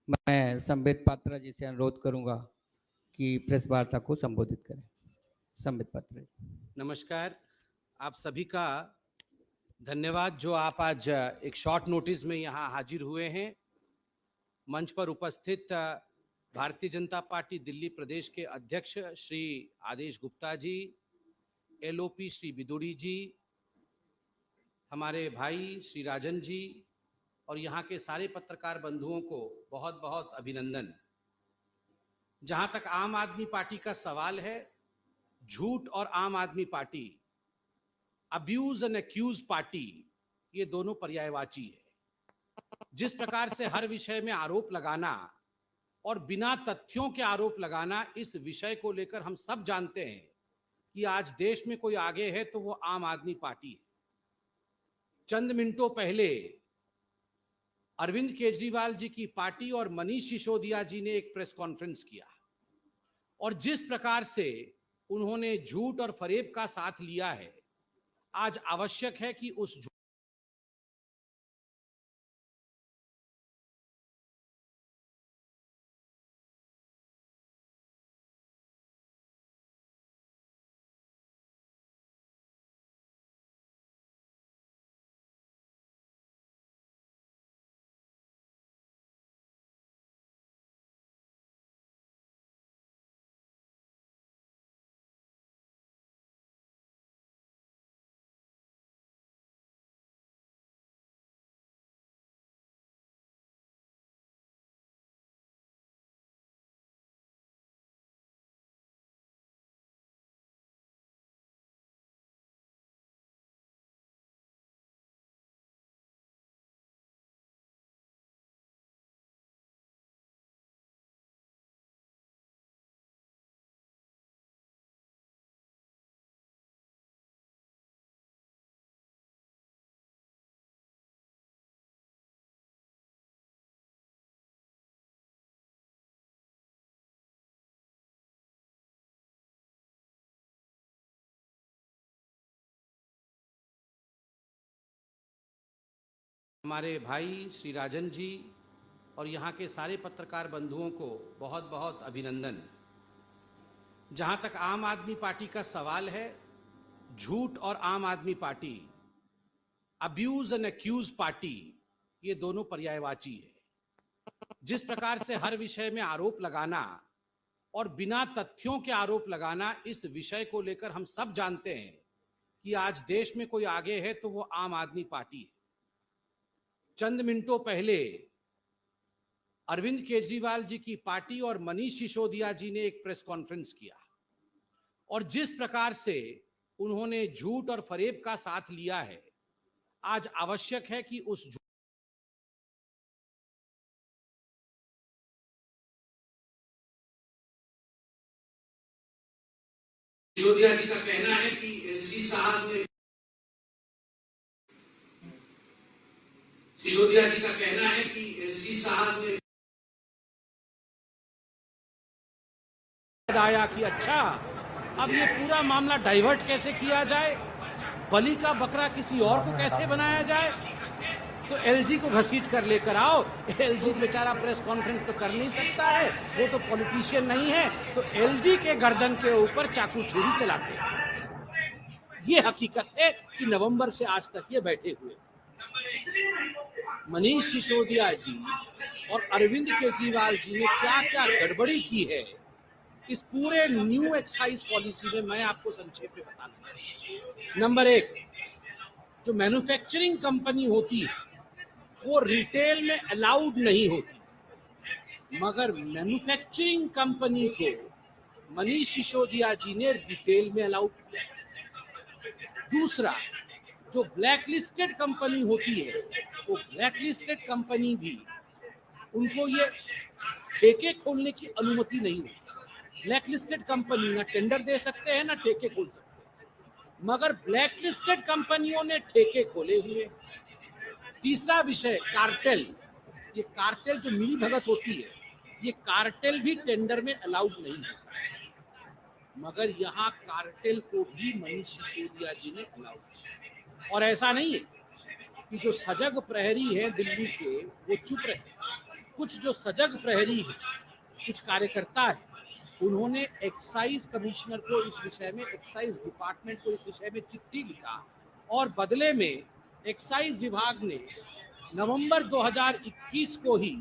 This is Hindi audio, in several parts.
मैं संबित पात्रा जी से अनुरोध करूंगा कि प्रेस वार्ता को संबोधित करें। संबित पात्रा जी। नमस्कार, आप सभी का धन्यवाद जो आप आज एक शॉर्ट नोटिस में यहाँ हाजिर हुए हैं। मंच पर उपस्थित भारतीय जनता पार्टी दिल्ली प्रदेश के अध्यक्ष श्री आदेश गुप्ता जी, एलओपी श्री बिदुड़ी जी, हमारे भाई श्री राजन जी और यहाँ के सारे पत्रकार बंधुओं को बहुत बहुत अभिनंदन। जहां तक आम आदमी पार्टी का सवाल है, झूठ और Aam Aadmi Party, abuse and accuse party, ये दोनों पर्यायवाची है। जिस प्रकार से हर विषय में आरोप लगाना और बिना तथ्यों के आरोप लगाना, इस विषय को लेकर हम सब जानते हैं कि आज देश में कोई आगे है तो वो आम आदमी पार्टी है। चंद मिनटों पहले अरविंद केजरीवाल जी की पार्टी और मनीष सिसोदिया जी ने एक प्रेस कॉन्फ्रेंस किया और जिस प्रकार से उन्होंने झूठ और फरेब का साथ लिया है, आज आवश्यक है कि उस हमारे भाई श्री राजन जी और यहाँ के सारे पत्रकार बंधुओं को बहुत बहुत अभिनंदन। जहां तक आम आदमी पार्टी का सवाल है, झूठ और Aam Aadmi Party, abuse and accuse party, ये दोनों पर्यायवाची है। जिस प्रकार से हर विषय में आरोप लगाना और बिना तथ्यों के आरोप लगाना, इस विषय को लेकर हम सब जानते हैं कि आज देश में कोई आगे है तो वो आम आदमी पार्टी है। चंद मिनटों पहले अरविंद केजरीवाल जी की पार्टी और मनीष सिसोदिया जी ने एक प्रेस कॉन्फ्रेंस किया और जिस प्रकार से उन्होंने झूठ और फरेब का साथ लिया है, आज आवश्यक है कि उस सिसोदिया जी का कहना है कि एलजी साहब ने सिसोदिया जी का कहना है कि एलजी साहब ने आया कि अच्छा, अब ये पूरा मामला डाइवर्ट कैसे किया जाए, बलि का बकरा किसी और को कैसे बनाया जाए, तो एलजी को घसीट कर लेकर आओ। एलजी बेचारा प्रेस कॉन्फ्रेंस तो कर नहीं सकता है, वो तो पॉलिटिशियन नहीं है, तो एलजी के गर्दन के ऊपर चाकू छुरी चलाते हैं। ये हकीकत है कि नवंबर से आज तक ये बैठे हुए। मनीष सिसोदिया जी और अरविंद केजरीवाल जी ने क्या क्या गड़बड़ी की है इस पूरे न्यू एक्साइज पॉलिसी में, मैं आपको संक्षेप में बताना चाहूंगा। नंबर एक, जो मैन्युफैक्चरिंग कंपनी होती है वो रिटेल में अलाउड नहीं होती, मगर मैन्युफैक्चरिंग कंपनी को मनीष सिसोदिया जी ने रिटेल में अलाउड किया। दूसरा, जो ब्लैक लिस्टेड कंपनी होती है, वो ब्लैक लिस्टेड कंपनी भी, उनको ये ठेके खोलने की अनुमति नहीं होती। ब्लैक लिस्टेड कंपनी ना टेंडर दे सकते हैं ना ठेके खोल सकते हैं, मगर ब्लैक लिस्टेड कंपनियों ने ठेके खोले हुए। तीसरा विषय, कार्टेल। ये कार्टेल जो मिली भगत होती है, ये कार्टेल भी टेंडर में अलाउड नहीं है, मगर यहाँ कार्टेल को भी मनीष सिसोदिया जी ने अलाउड किया। और ऐसा नहीं है कि जो सजग प्रहरी है दिल्ली के वो चुप रहे, कुछ जो सजग प्रहरी है, कुछ कार्यकर्ता है, उन्होंने एक्साइज कमिश्नर को इस विषय में, एक्साइज डिपार्टमेंट को इस विषय में चिट्ठी लिखा और बदले में एक्साइज विभाग ने नवंबर 2021 को ही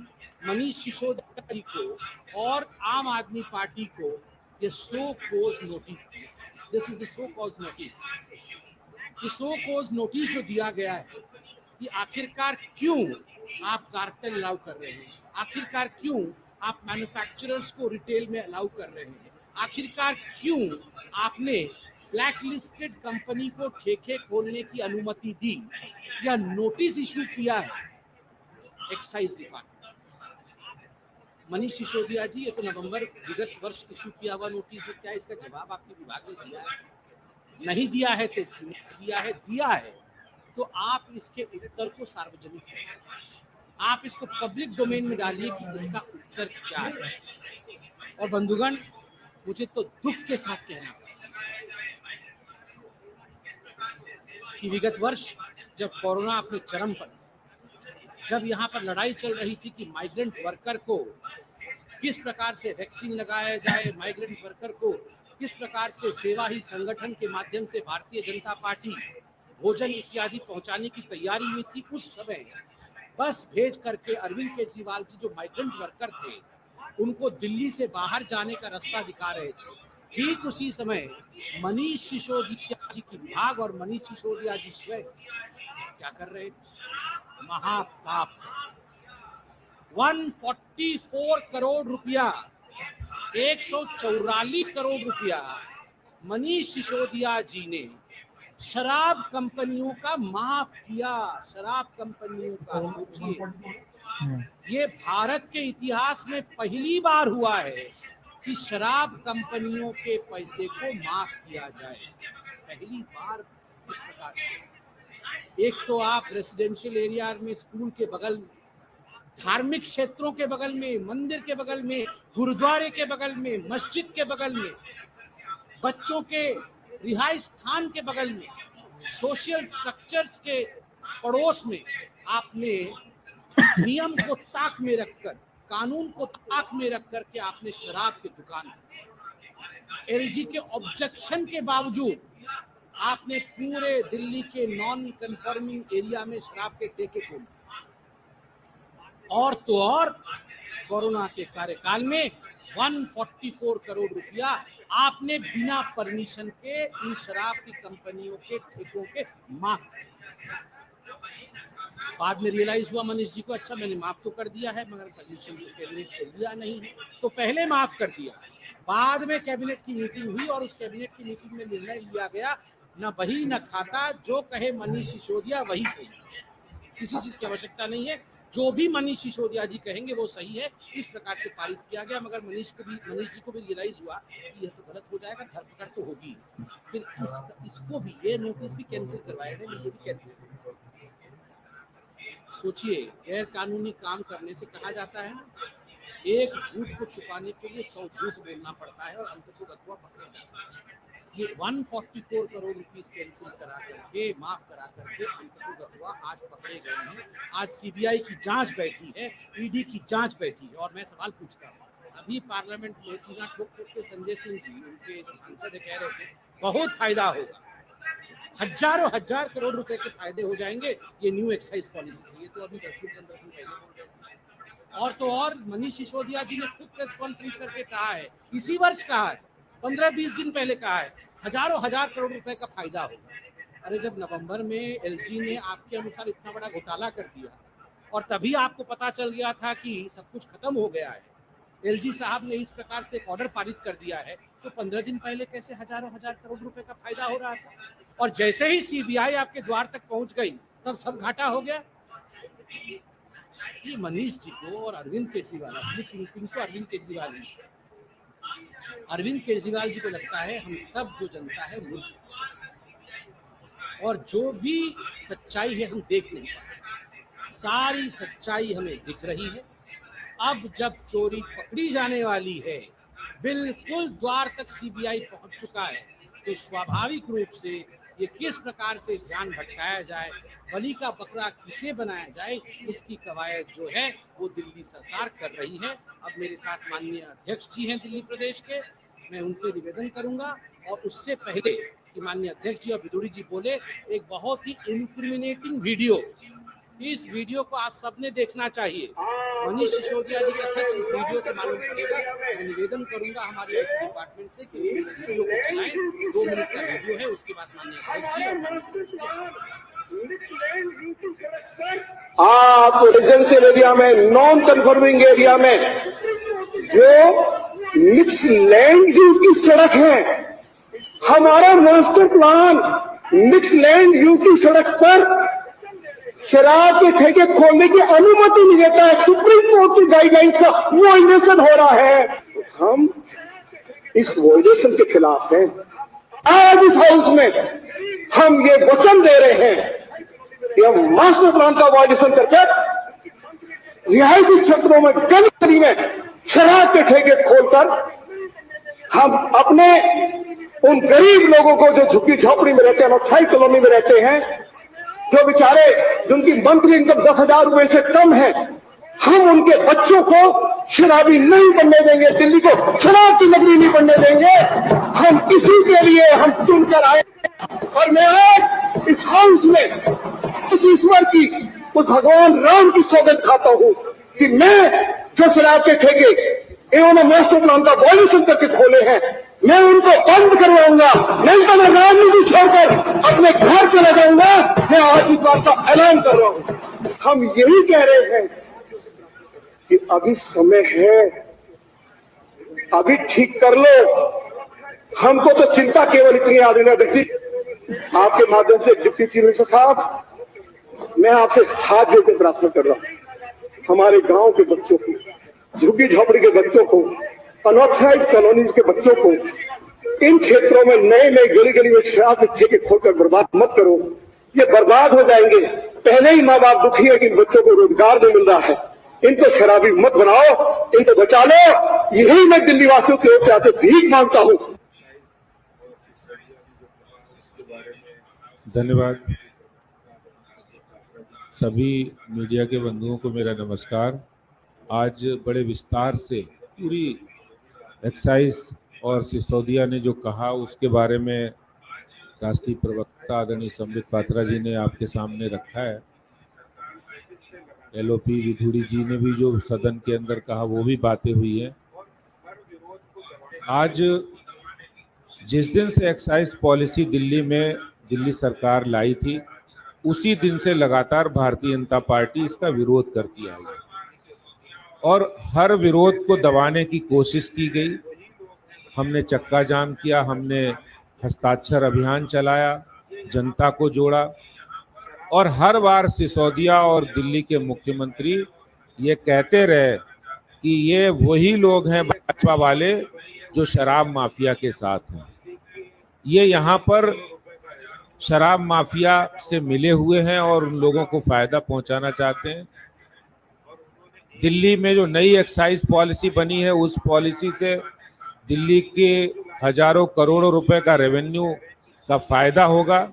मनीष सिसोदिया जी को और आम आदमी पार्टी को ये सो कोज नोटिस दिया। This is the show cause notice. ये सो कॉज नोटिस जो दिया गया है कि आखिरकार क्यों आप कार्टेल अलाउ कर रहे हैं, आखिरकार क्यों आप मैन्युफैक्चरर्स को रिटेल में अलाउ कर रहे हैं, आखिरकार क्यों आपने ब्लैक लिस्टेड कंपनी को ठेके खोलने की अनुमति दी या नोटिस इशू किया है एक्साइज डिपार्टमेंट। मनीष सिसोदिया जी, ये तो नवंबर विगत वर्ष इशू किया हुआ नोटिस है, क्या इसका जवाब आपके विभाग ने दिया है? नहीं दिया है तो दिया है, दिया है तो आप इसके उत्तर को सार्वजनिक करें, आप इसको पब्लिक डोमेन में डालिए कि इसका उत्तर क्या है। और बंधुगण, मुझे तो दुख के साथ कहना कि विगत वर्ष जब कोरोना अपने चरम पर, जब यहाँ पर लड़ाई चल रही थी कि माइग्रेंट वर्कर को किस प्रकार से वैक्सीन लगाया जाए, माइग्रेंट वर्कर को किस प्रकार से सेवा ही संगठन के माध्यम से भारतीय जनता पार्टी भोजन इत्यादि पहुंचाने की तैयारी में थी, उस समय बस भेज करके अरविंद केजरीवाल जी जो माइग्रेंट वर्कर थे उनको दिल्ली से बाहर जाने का रास्ता दिखा रहे थे। ठीक उसी समय मनीष सिसोदिया जी की विभाग और मनीष सिसोदिया जी स्वयं क्या कर रहे थे? महापाप। 144 करोड़ रुपया, 144 करोड़ रुपया मनीष सिसोदिया जी ने शराब कंपनियों का माफ किया। शराब कंपनियों का, सोचिए, ये भारत के इतिहास में पहली बार हुआ है कि शराब कंपनियों के पैसे को माफ किया जाए, पहली बार इस प्रकार से। एक तो आप रेसिडेंशियल एरिया में, स्कूल के बगल में, धार्मिक क्षेत्रों के बगल में, मंदिर के बगल में, गुरुद्वारे के बगल में, मस्जिद के बगल में, बच्चों के रिहाई स्थान के बगल में, सोशल स्ट्रक्चर्स के पड़ोस में आपने नियम को ताक में रखकर, कानून को ताक में रख करके आपने शराब की दुकान, एलजी के ऑब्जेक्शन के बावजूद आपने पूरे दिल्ली के नॉन कंफर्मिंग एरिया में शराब के ठेके खोले। और तो और कोरोना के कार्यकाल में 144 करोड़ रुपया आपने बिना परमिशन के इन शराब की कंपनियों के ठेकों के माफ। बाद में रियलाइज हुआ मनीष जी को, अच्छा मैंने माफ तो कर दिया है मगर परमिशन कैबिनेट से लिया नहीं है, तो पहले माफ कर दिया, बाद में कैबिनेट की मीटिंग हुई और उस कैबिनेट की मीटिंग में निर्णय लिया गया, न बही न खाता, जो कहे मनीष सिसोदिया वही सही, किसी चीज की आवश्यकता नहीं है, जो भी मनीष सिसोदिया जी कहेंगे वो सही है, इस प्रकार से पारित किया गया। मगर मनीष जी को भी रियलाइज हुआ कि यह तो गलत हो जाएगा, धरपकड़ तो होगी, फिर इसको भी, ये नोटिस भी कैंसिल करवाया गया, ये भी कैंसिल। सोचिए, गैर कानूनी काम करने से कहा जाता है ना, एक झूठ को छुपाने के लिए 100 झूठ बोलना पड़ता है और अंततः पकड़े जाता है। ये 144 करोड़ रुपीस कैंसिल करा करके, माफ करा करके अंततः आज पकड़े गए हैं। आज सीबीआई की जांच बैठी है, ईडी की जांच बैठी है। और मैं सवाल पूछता हूँ, अभी पार्लियामेंट में सीना ठोक के संजय सिंह जी, उनके जो सांसद कह रहे थे बहुत फायदा होगा, हजारों हजार करोड़ रुपए के फायदे हो जाएंगे ये न्यू एक्साइज पॉलिसी से। ये तो अभी 10 दिन के अंदर पहले। और तो और मनीष सिसोदिया जी ने खुद प्रेस कॉन्फ्रेंस करके कहा है, इसी वर्ष कहा है, 15-20 दिन पहले कहा है, हजारों हजार करोड़ रुपए का फायदा होगा। अरे जब नवंबर में एलजी ने आपके अनुसार इतना बड़ा घोटाला कर दिया और तभी आपको पता चल गया था कि सब कुछ खत्म हो गया है, एलजी साहब ने इस प्रकार से ऑर्डर पारित कर दिया है, तो 15 दिन पहले कैसे हजारों हजार करोड़ रुपए का फायदा हो रहा था? और जैसे ही सीबीआई आपके द्वार तक पहुंच गई तब सब घाटा हो गया। ये मनीष जी को और अरविंद केजरीवाल, असली किंग तो अरविंद केजरीवाल ही, अरविंद केजरीवाल जी को लगता है हम सब जो जनता है मूर्ख, और जो भी सच्चाई है हम देख नहीं, सारी सच्चाई हमें दिख रही है। अब जब चोरी पकड़ी जाने वाली है, बिल्कुल द्वार तक सीबीआई पहुंच चुका है, तो स्वाभाविक रूप से ये किस प्रकार से ध्यान भटकाया जाए, बलि का बकरा किसे बनाया जाए, इसकी कवायद जो है वो दिल्ली सरकार कर रही है। अब मेरे साथ माननीय अध्यक्ष जी हैं दिल्ली प्रदेश के, मैं उनसे निवेदन करूंगा और उससे पहले कि माननीय अध्यक्ष जी और विदुड़ी जी बोले, एक बहुत ही इंक्रिमिनेटिंग वीडियो, इस वीडियो को आप सबने देखना चाहिए। मनीष सिसोदिया जी का सच इस वीडियो से मालूम पड़ेगा। मैं निवेदन करूंगा हमारे आईटी डिपार्टमेंट से कि इस वीडियो को चलाएं। 2 मिनट का वीडियो है, उसके बाद माननीय अध्यक्ष जी आप रेजिडेंशियल एरिया में, नॉन कन्फर्मिंग एरिया में जो मिक्स लैंड यूज की सड़क है, हमारा master plan mix land use की सड़क पर शराब के ठेके खोलने की अनुमति नहीं देता है। सुप्रीम कोर्ट की गाइडलाइंस का वायलेशन हो रहा है। हम इस वायलेशन के खिलाफ हैं। आज इस हाउस में हम ये वचन दे रहे हैं कि हम मास्टर प्लान का वायलेशन करके रिहायशी क्षेत्रों में, गली गली में शराब के ठेके खोलकर हम अपने उन गरीब लोगों को जो झुग्गी झोपड़ी में रहते हैं, अस्थायी कॉलोनी में रहते हैं, जो बेचारे जिनकी मंथली इनकम 10,000 रुपए से कम है, हम उनके बच्चों को शराबी नहीं बनने देंगे, दिल्ली को शराब की नगरी नहीं बनने देंगे। हम इसी के लिए हम चुनकर आए और मैं आज इस हाउस में उस ईश्वर की, उस भगवान राम की सौगंध खाता हूं कि मैं जो शराब के ठेके इन्होंने मास्टर प्लान का वायलेशन करके खोले हैं, मैं उनको बंद करवाऊंगा। नहीं तो मैं राजनीति छोड़कर अपने घर चला जाऊंगा। मैं आज इस बात का ऐलान कर रहा हूं। हम यही कह रहे हैं कि अभी समय है, अभी ठीक कर लो। हमको तो चिंता केवल इतनी आ रही है, देखिए आपके माध्यम से डिप्टी चीफ मिनिस्टर साहब, मैं आपसे हाथ जोड़कर प्रार्थना कर रहा हूं, हमारे गांव के बच्चों को, झुग्गी झोपड़ी के बच्चों को, अनऑथराइज कॉलोनीज के बच्चों को, इन क्षेत्रों में नए नए गली गली में शराब के ठेके खोलकर बर्बाद मत करो। ये बर्बाद हो जाएंगे। पहले ही माँ बाप दुखी है कि इन बच्चों को रोजगार नहीं मिल रहा है। इनको शराबी मत बनाओ, इनको बचा लो। यही मैं दिल्ली वासियों की ओर से आके भीख मांगता हूं। धन्यवाद। सभी मीडिया के बंधुओं को मेरा नमस्कार। आज बड़े विस्तार से पूरी एक्साइज और सिसोदिया ने जो कहा उसके बारे में राष्ट्रीय प्रवक्ता आदरणीय संबित पात्रा जी ने आपके सामने रखा है। एलओपी विधुड़ी जी ने भी जो सदन के अंदर कहा वो भी बातें हुई हैं। आज जिस दिन से एक्साइज पॉलिसी दिल्ली में दिल्ली सरकार लाई थी, उसी दिन से लगातार भारतीय जनता पार्टी इसका विरोध करती आई है और हर विरोध को दबाने की कोशिश की गई। हमने चक्का जाम किया, हमने हस्ताक्षर अभियान चलाया, जनता को जोड़ा और हर बार सिसोदिया और दिल्ली के मुख्यमंत्री ये कहते रहे कि ये वही लोग हैं भाजपा वाले जो शराब माफिया के साथ हैं। ये यहाँ पर शराब माफिया से मिले हुए हैं और उन लोगों को फायदा पहुंचाना चाहते हैं। दिल्ली में जो नई एक्साइज पॉलिसी बनी है, उस पॉलिसी से दिल्ली के हजारों करोड़ों रुपए का रेवेन्यू का फायदा होगा।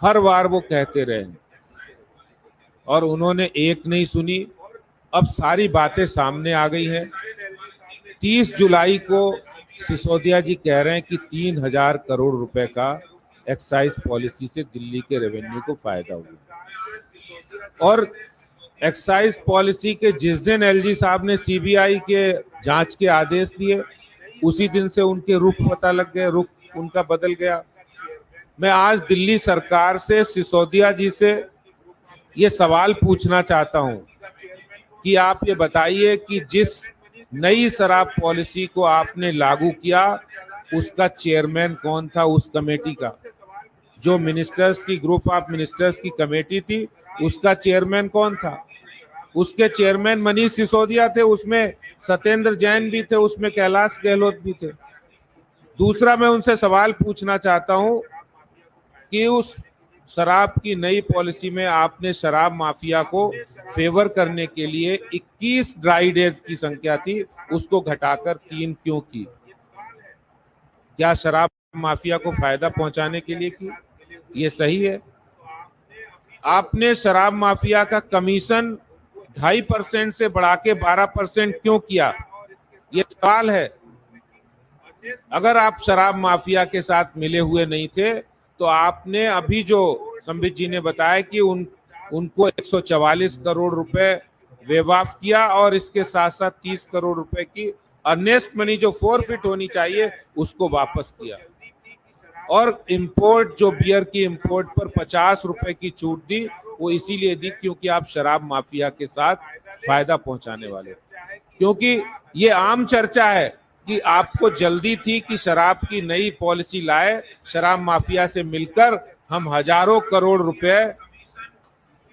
हर बार वो कहते रहे और उन्होंने एक नहीं सुनी। अब सारी बातें सामने आ गई हैं। 30 जुलाई को सिसोदिया जी कह रहे हैं कि 3,000 करोड़ रुपए का एक्साइज पॉलिसी से दिल्ली के रेवेन्यू को फायदा हुआ और एक्साइज पॉलिसी के जिस दिन एलजी साहब ने सीबीआई के जांच के आदेश दिए, उसी दिन से उनके रुख पता लग गए, रुख उनका बदल गया। मैं आज दिल्ली सरकार से, सिसोदिया जी से ये सवाल पूछना चाहता हूं कि आप ये बताइए कि जिस नई शराब पॉलिसी को आपने लागू किया, उसका चेयरमैन कौन था उस कमेटी का? जो मिनिस्टर्स की, ग्रुप ऑफ मिनिस्टर्स की कमेटी थी, उसका चेयरमैन कौन था? उसके चेयरमैन मनीष सिसोदिया थे, उसमें सत्येंद्र जैन भी थे, उसमें कैलाश गहलोत भी थे। दूसरा, मैं उनसे सवाल पूछना चाहता हूं कि उस शराब की नई पॉलिसी में आपने शराब माफिया को फेवर करने के लिए 21 ड्राई डेज की संख्या थी, उसको घटाकर 3 क्यों की? क्या शराब माफिया को फायदा पहुंचाने के लिए की? ये सही है? आपने शराब माफिया का कमीशन 2.5% से बढ़ा के 12% क्यों किया? ये सवाल है। अगर आप शराब माफिया के साथ मिले हुए नहीं थे तो आपने अभी जो संबित जी ने बताया कि उनको 144 करोड़ रुपए वेव ऑफ किया और इसके साथ साथ 30 करोड़ रुपए की अर्नेस्ट मनी जो फोरफिट होनी चाहिए उसको वापस किया, और इंपोर्ट जो बियर की इंपोर्ट पर 50 रुपए की छूट दी, वो इसीलिए दी क्योंकि आप शराब माफिया के साथ फायदा पहुंचाने वाले। क्योंकि ये आम चर्चा है कि आपको जल्दी थी कि शराब की नई पॉलिसी लाए, शराब माफिया से मिलकर हम हजारों करोड़ रुपए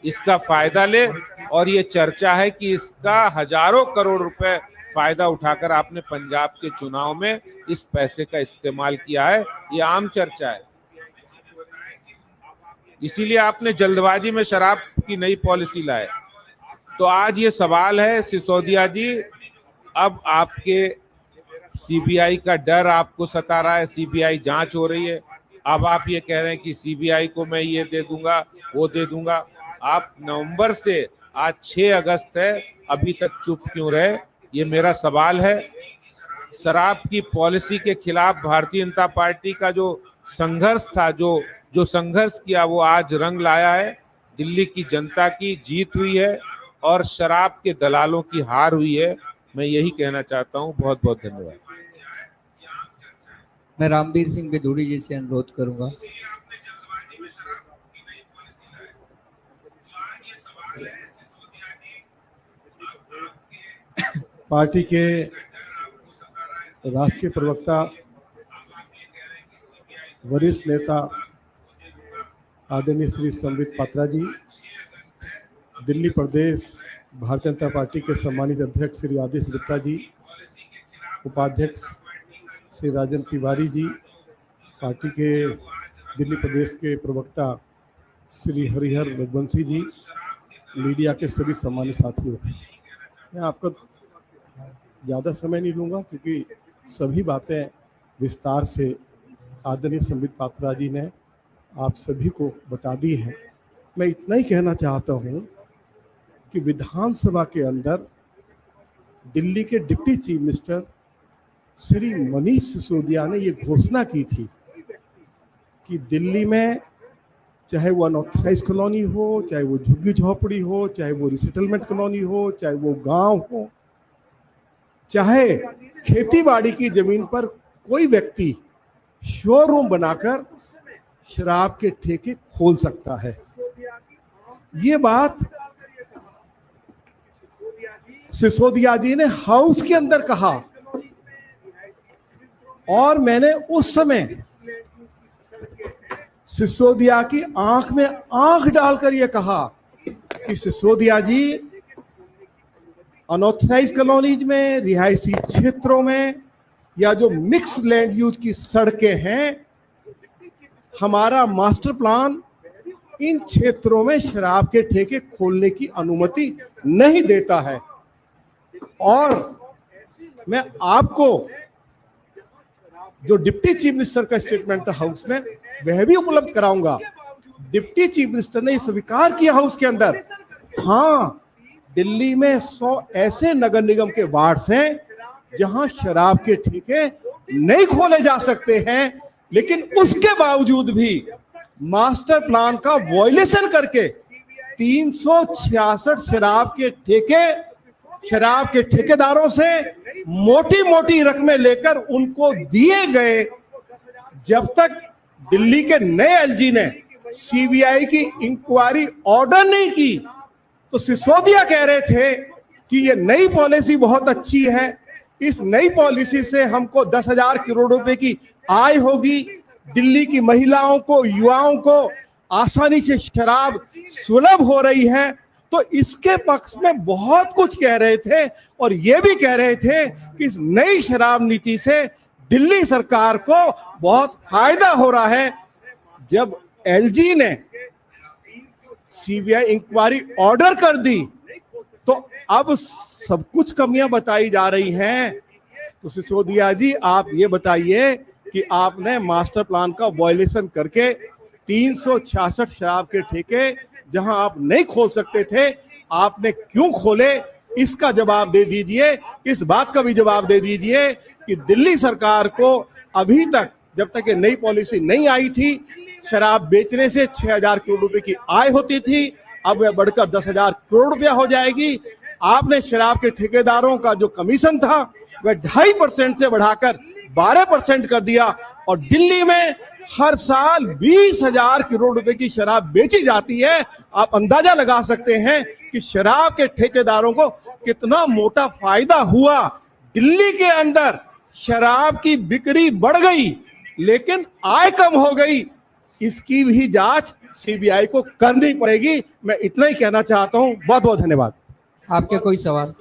इसका फायदा ले, और ये चर्चा है कि इसका हजारों करोड़ रुपए फायदा उठाकर आपने पंजाब के चुनाव में इस पैसे का इस्तेमाल किया है। ये आम चर्चा है, इसीलिए आपने जल्दबाजी में शराब की नई पॉलिसी लाए। तो आज ये सवाल है सिसोदिया जी, अब आपके सीबीआई का डर आपको सता रहा है, सीबीआई जांच हो रही है, अब आप ये कह रहे हैं कि सीबीआई को मैं ये दे दूंगा वो दे दूंगा। आप नवंबर से आज 6 अगस्त है, अभी तक चुप क्यों रहे? ये मेरा सवाल है। शराब की पॉलिसी के खिलाफ भारतीय जनता पार्टी का जो संघर्ष था, जो संघर्ष किया, वो आज रंग लाया है। दिल्ली की जनता की जीत हुई है और शराब के दलालों की हार हुई है। मैं यही कहना चाहता हूं। बहुत बहुत धन्यवाद। मैं रामवीर सिंह बिधूड़ी जी से अनुरोध करूंगा। पार्टी के राष्ट्रीय प्रवक्ता, वरिष्ठ नेता आदरणीय श्री संबित पात्रा जी, दिल्ली प्रदेश भारतीय जनता पार्टी के सम्मानित अध्यक्ष श्री आदेश गुप्ता जी, उपाध्यक्ष श्री राजन तिवारी जी, पार्टी के दिल्ली प्रदेश के प्रवक्ता श्री हरिहर रघुवंशी जी, मीडिया के सभी सम्मानित साथियों, मैं आपका ज़्यादा समय नहीं लूँगा क्योंकि सभी बातें विस्तार से आदरणीय संबित पात्रा जी ने आप सभी को बता दी हैं। मैं इतना ही कहना चाहता हूँ कि विधानसभा के अंदर दिल्ली के deputy chief minister Shri Manish Sisodia ने ये घोषणा की थी कि दिल्ली में चाहे वो अनऑथराइज कॉलोनी हो, चाहे वो झुग्गी झोपड़ी हो, चाहे वो रिसेटलमेंट कॉलोनी हो, चाहे वो गांव हो, चाहे खेती बाड़ी की जमीन पर कोई व्यक्ति शोरूम बनाकर शराब के ठेके खोल सकता है। ये बात सिसोदिया जी ने हाउस के अंदर कहा और मैंने उस समय सिसोदिया की आंख में आंख डालकर यह कहा कि सिसोदिया जी, अनऑथराइज कॉलोनीज में, रिहायशी क्षेत्रों में या जो मिक्स लैंड यूज की सड़कें हैं, हमारा मास्टर प्लान इन क्षेत्रों में शराब के ठेके खोलने की अनुमति नहीं देता है। और मैं आपको जो डिप्टी चीफ मिनिस्टर का स्टेटमेंट था हाउस में, वह भी उपलब्ध कराऊंगा। डिप्टी चीफ मिनिस्टर ने स्वीकार किया हाउस के अंदर, हाँ, दिल्ली में 100 ऐसे नगर निगम के वार्ड्स हैं जहां शराब के ठेके नहीं खोले जा सकते हैं, लेकिन उसके बावजूद भी मास्टर प्लान का वायलेशन करके 366 शराब के ठेकेदारों से मोटी मोटी रकमें लेकर उनको दिए गए। जब तक दिल्ली के नए एलजी ने सीबीआई की इंक्वायरी ऑर्डर नहीं की, तो सिसोदिया कह रहे थे कि ये नई पॉलिसी बहुत अच्छी है, इस नई पॉलिसी से हमको 10,000 करोड़ रुपए की आय होगी, दिल्ली की महिलाओं को, युवाओं को आसानी से शराब सुलभ हो रही है। तो इसके पक्ष में बहुत कुछ कह रहे थे और ये भी कह रहे थे कि इस नई शराब नीति से दिल्ली सरकार को बहुत फायदा हो रहा है। जब एलजी ने सीबीआई इंक्वायरी ऑर्डर कर दी तो अब सब कुछ कमियां बताई जा रही हैं। तो सिसोदिया जी, आप ये बताइए कि आपने मास्टर प्लान का वायलेशन करके 366 शराब के ठेके जहां आप नहीं खोल सकते थे, आपने क्यों खोले, इसका जवाब दे दीजिए। इस बात का भी जवाब दे दीजिए कि दिल्ली सरकार को अभी तक, जब तक ये नई पॉलिसी नहीं आई थी, शराब बेचने से 6,000 करोड़ रुपए की आय होती थी, अब वह बढ़कर 10,000 करोड़ रुपया हो जाएगी। आपने शराब के ठेकेदारों का जो कमीशन था वह 2.5% से बढ़ाकर 12% कर दिया, और दिल्ली में हर साल 20,000 करोड़ रुपए की शराब बेची जाती है। आप अंदाजा लगा सकते हैं कि शराब के ठेकेदारों को कितना मोटा फायदा हुआ। दिल्ली के अंदर शराब की बिक्री बढ़ गई लेकिन आय कम हो गई। इसकी भी जांच सीबीआई को करनी पड़ेगी। मैं इतना ही कहना चाहता हूं। बहुत बहुत धन्यवाद। आपके कोई सवाल?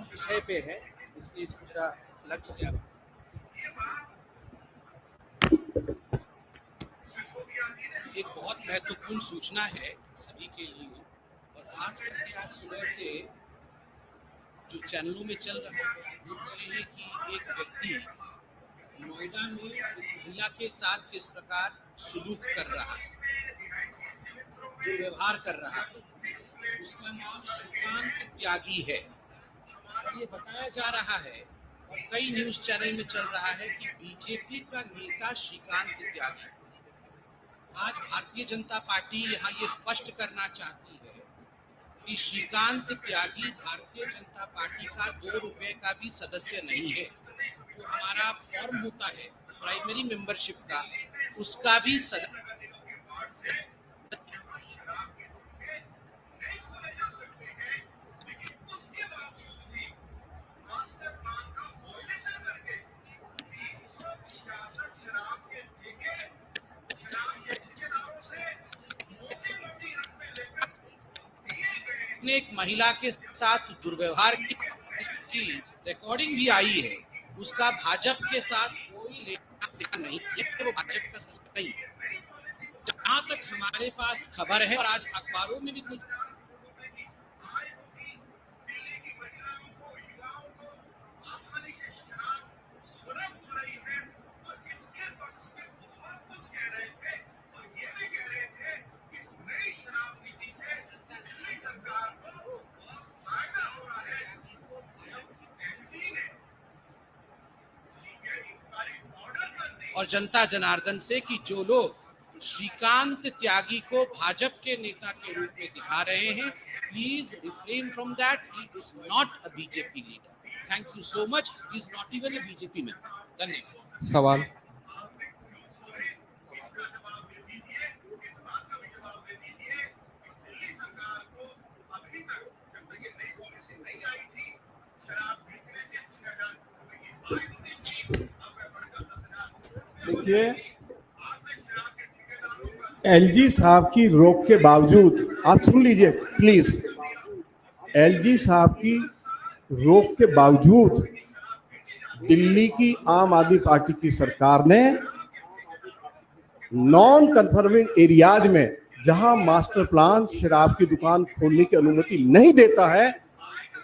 विषय पे है, इसलिए इसको जरा अलग से आप एक बहुत महत्वपूर्ण सूचना है सभी के लिए, और खास करके आज सुबह से जो चैनलों में चल रहा है, वो ये है कि एक व्यक्ति नोएडा में एक महिला के साथ किस प्रकार सलूक कर रहा है, दुर्व्यवहार कर रहा है। उसका नाम श्रीकांत त्यागी है, और ये बताया जा रहा है और कई न्यूज चैनल में चल रहा है कि बीजेपी का नेता श्रीकांत त्यागी, आज भारतीय जनता पार्टी यहाँ ये स्पष्ट करना चाहती है कि श्रीकांत त्यागी भारतीय जनता पार्टी का 2 रुपए का भी सदस्य नहीं है। जो हमारा फॉर्म होता है प्राइमरी मेंबरशिप का, उसका भी सदस्य एक महिला के साथ दुर्व्यवहार की, इसकी रिकॉर्डिंग भी आई है। उसका भाजपा के साथ कोई लेना नहीं है, वो भाजपा का सदस्य नहीं है। जहां तक हमारे पास खबर है, और आज अखबारों में भी कुछ और जनता जनार्दन से कि जो लोग श्रीकांत त्यागी को भाजपा के नेता के रूप में दिखा रहे हैं, please refrain from that. He is not a BJP leader. Thank you so much. He is not even a BJP man. धन्यवाद। सवाल? देखिए, एलजी साहब की रोक के बावजूद, आप सुन लीजिए प्लीज, एलजी साहब की रोक के बावजूद दिल्ली की आम आदमी पार्टी की सरकार ने नॉन कन्फर्मिंग एरियाज में, जहां मास्टर प्लान शराब की दुकान खोलने की अनुमति नहीं देता है,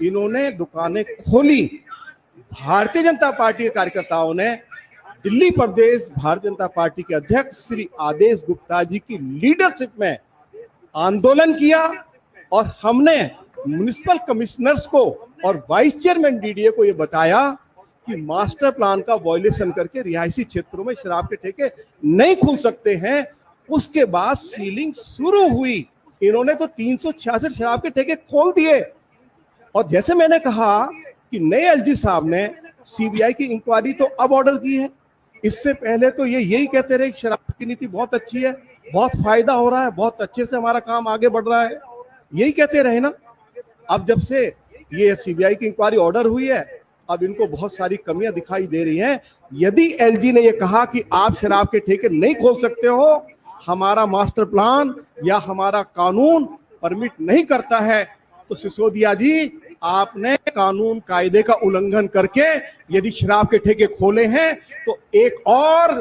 इन्होंने दुकानें खोली। भारतीय जनता पार्टी के कार्यकर्ताओं ने दिल्ली प्रदेश भारतीय जनता पार्टी के अध्यक्ष श्री आदेश गुप्ता जी की लीडरशिप में आंदोलन किया, और हमने म्युनिसिपल कमिश्नर्स को और वाइस चेयरमैन डीडीए को यह बताया कि मास्टर प्लान का वायलेशन करके रिहायशी क्षेत्रों में शराब के ठेके नहीं खुल सकते हैं। उसके बाद सीलिंग शुरू हुई। इन्होंने तो 366 शराब के ठेके खोल दिए। और जैसे मैंने कहा कि नए एलजी साहब ने सीबीआई की इंक्वायरी तो अब ऑर्डर की है। इससे पहले तो ये यही कहते रहे कि शराब की नीति बहुत अच्छी है, बहुत फायदा हो रहा है, बहुत अच्छे से हमारा काम आगे बढ़ रहा है, यही कहते रहे ना। अब जब से ये सीबीआई की इंक्वायरी ऑर्डर हुई है, अब इनको बहुत सारी कमियां दिखाई दे रही हैं। यदि एलजी ने ये कहा कि आप शराब के ठेके नहीं खोल सकते हो, हमारा मास्टर प्लान या हमारा कानून परमिट नहीं करता है, तो सिसोदिया जी, आपने कानून कायदे का उल्लंघन करके यदि शराब के ठेके खोले हैं, तो एक और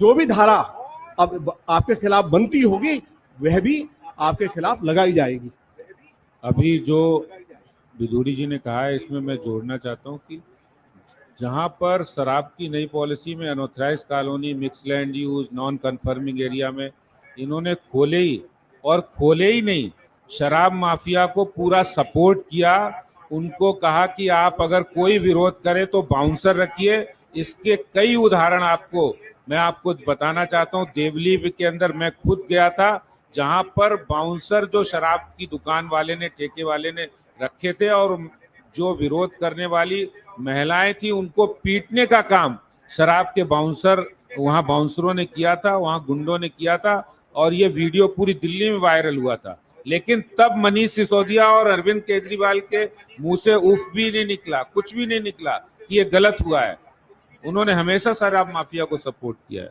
जो भी धारा अब आपके खिलाफ बनती होगी, वह भी आपके खिलाफ लगाई जाएगी। अभी जो विदुरी जी ने कहा है इसमें मैं जोड़ना चाहता हूं कि जहां पर शराब की नई पॉलिसी में unauthorise colony, mix land use, non conforming area में इन्होंने खोले ही नहीं, शराब माफिया को पूरा सपोर्ट किया। उनको कहा कि आप अगर कोई विरोध करे तो बाउंसर रखिए। इसके कई उदाहरण मैं आपको बताना चाहता हूं। देवली के अंदर मैं खुद गया था, जहां पर बाउंसर जो शराब की दुकान वाले ने, ठेके वाले ने रखे थे, और जो विरोध करने वाली महिलाएं थी उनको पीटने का काम शराब के वहां बाउंसरों ने किया था, वहां गुंडों ने किया था, और ये वीडियो पूरी दिल्ली में वायरल हुआ था। लेकिन तब मनीष सिसोदिया और अरविंद केजरीवाल के मुंह से उफ भी नहीं निकला, कुछ भी नहीं निकला कि ये गलत हुआ है। उन्होंने हमेशा शराब माफिया को सपोर्ट किया है।